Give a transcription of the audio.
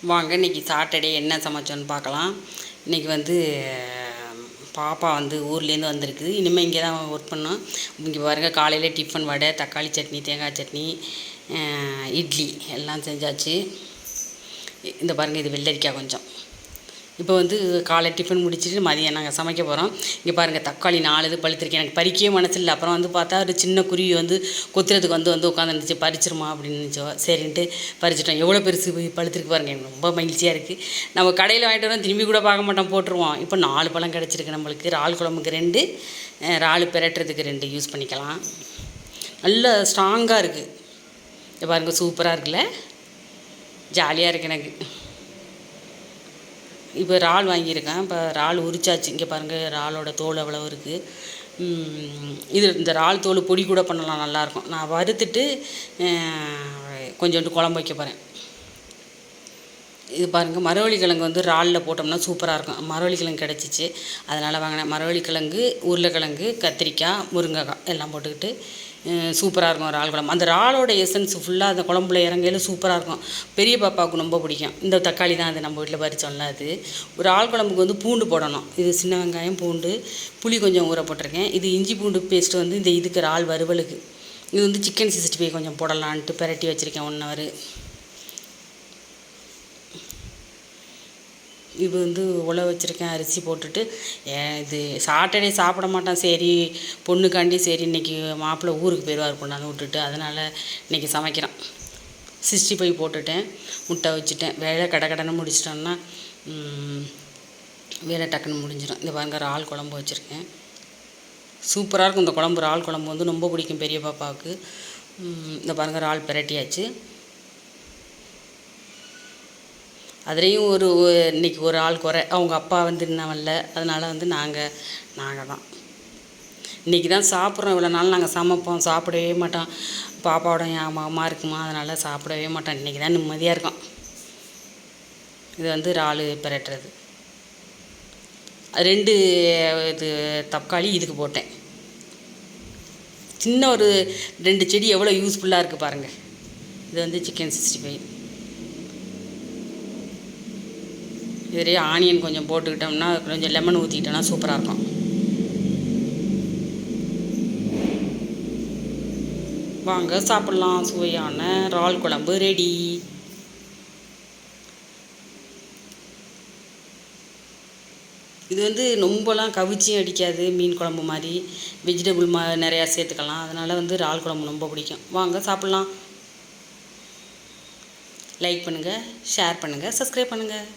வாங்க இன்றைக்கி சாட்டர்டே என்ன சமைச்சோன்னு பார்க்கலாம். இன்றைக்கி வந்து பாப்பா வந்து ஊர்லேருந்து வந்திருக்கு. இனிமேல் இங்கே தான் ஒர்க் பண்ணோம். இங்கே பாருங்கள், காலையில் டிஃபன் வடை, தக்காளி சட்னி, தேங்காய் சட்னி, இட்லி எல்லாம் செஞ்சாச்சு. இந்த பாருங்கள், இது வெள்ளரிக்காய் கொஞ்சம். இப்போ வந்து காலை டிஃபன் முடிச்சுட்டு மதியம் நாங்கள் சமைக்க போகிறோம். இங்கே பாருங்கள், தக்காளி 4 இது பழுத்திருக்கு. எனக்கு பறிக்கவே மனசு இல்லை. அப்புறம் வந்து பார்த்தா ஒரு சின்ன குருவி வந்து கொத்துறதுக்கு வந்து உட்காந்துருந்துச்சு. பறிச்சிருமா அப்படின்னு நினச்சோம். சரின்ட்டு பறிச்சிட்டோம். எவ்வளோ பெருசு பழுத்திருக்கு பாருங்கள். எனக்கு ரொம்ப மகிழ்ச்சியாக இருக்குது. நம்ம கடையில் வாங்கிட்டு வரோம், திரும்பி கூட பார்க்க மாட்டோம், போட்டுருவோம். இப்போ 4 பழம் கிடச்சிருக்கு நம்மளுக்கு. இறால் குழம்புக்கு 2, இறால் பிரட்டுறதுக்கு 2 யூஸ் பண்ணிக்கலாம். நல்ல ஸ்ட்ராங்காக இருக்குது. இங்கே பாருங்கள், சூப்பராக இருக்குல்ல, ஜாலியாக இருக்குது எனக்கு. இப்போ இறால் வாங்கியிருக்கேன். இப்போ இறால் உரிச்சாச்சு. இங்கே பாருங்கள், இறாலோட தோல் அவ்வளோ இருக்குது. இந்த இறால் தோல் பொடி கூட பண்ணலாம், நல்லாயிருக்கும். நான் வறுத்துட்டு கொஞ்சோண்டு குழம்பு வைக்க போகிறேன். இது பாருங்கள், மரவள்ளி கிழங்கு வந்து இறாலில் போட்டோம்னா சூப்பராக இருக்கும். மரவள்ளி கிழங்கு கிடச்சிச்சு, அதனால் வாங்கினேன். மரவள்ளி கிழங்கு, உருளைக்கிழங்கு, கத்திரிக்காய், முருங்கைக்காய் எல்லாம் போட்டுக்கிட்டு சூப்பராக இருக்கும் இறால் குழம்பு. அந்த இறாலோட எசன்ஸ் ஃபுல்லாக அந்த குழம்புல இறங்கையில் சூப்பராக இருக்கும். பெரிய பாப்பாவுக்கு ரொம்ப பிடிக்கும். இந்த தக்காளி தான் அது நம்ம வீட்டில் பறிச்சோம்ல அது. ஒரு இறால் குழம்புக்கு வந்து பூண்டு போடணும். இது சின்ன வெங்காயம், பூண்டு, புளி கொஞ்சம் ஊற போட்டிருக்கேன். இது இஞ்சி பூண்டு பேஸ்ட்டு வந்து இதுக்கு இறால் வறுவலுக்கு. இது வந்து சிக்கன் 65 கொஞ்சம் போடலான்ட்டு பிரட்டி வச்சுருக்கேன் 1 ஹவர். இது வந்து உழ வச்சுருக்கேன், அரிசி போட்டுட்டு. இது சாட்டர்டே சாப்பிட மாட்டான். சரி, பொண்ணுக்காண்டி சரி இன்றைக்கி மாப்பிள்ளை ஊருக்கு போயிடுவார் கொண்டாந்து விட்டுட்டு, அதனால் இன்றைக்கி சமைக்கிறேன். 65 போட்டுட்டேன், முட்டை வச்சுட்டேன். வேலை கடன்னு முடிச்சிட்டோன்னா வேலை டக்குன்னு முடிஞ்சிடும். இந்த பாருங்க, இறால் குழம்பு வச்சுருக்கேன். சூப்பராக இருக்கும் இந்த குழம்பு. இறால் குழம்பு வந்து ரொம்ப பிடிக்கும் பெரிய பாப்பாவுக்கு. இந்த பாருங்கள், இறால் பிரட்டியாச்சு. அதுலேயும் இன்றைக்கி ஒரு ஆள் குறை, அவங்க அப்பா வந்து இன்னும் வரல. அதனால் வந்து நாங்கள் தான் இன்றைக்கி தான் சாப்பிட்றோம். இவ்வளோ நாள் நாங்கள் சமைப்போம், சாப்பிடவே மாட்டோம். பாப்பாவோட ஞாபகமாக இருக்குமா, அதனால் சாப்பிடவே மாட்டோம். இன்றைக்கி தான் நிம்மதியாக இருக்கும். இது வந்து இறால் பிரட்டுறது. 2 இது தக்காளி இதுக்கு போட்டேன். சின்ன ஒரு 2 செடி எவ்வளோ யூஸ்ஃபுல்லாக இருக்குது பாருங்கள். இது வந்து சிக்கன் 65. இதுலேயே ஆனியன் கொஞ்சம் போட்டுக்கிட்டோம்னா, கொஞ்சம் லெமன் ஊற்றிக்கிட்டோம்னா சூப்பராக இருக்கும். வாங்க சாப்பிட்லாம். சுவையான இறால் குழம்பு ரெடி. இது வந்து ரொம்பலாம் கவிச்சியும் அடிக்காது. மீன் குழம்பு மாதிரி வெஜிடபிள் நிறையா சேர்த்துக்கலாம். அதனால் வந்து இறால் குழம்பு ரொம்ப பிடிக்கும். வாங்க சாப்பிட்லாம். லைக் பண்ணுங்கள், ஷேர் பண்ணுங்கள், சப்ஸ்கிரைப் பண்ணுங்கள்.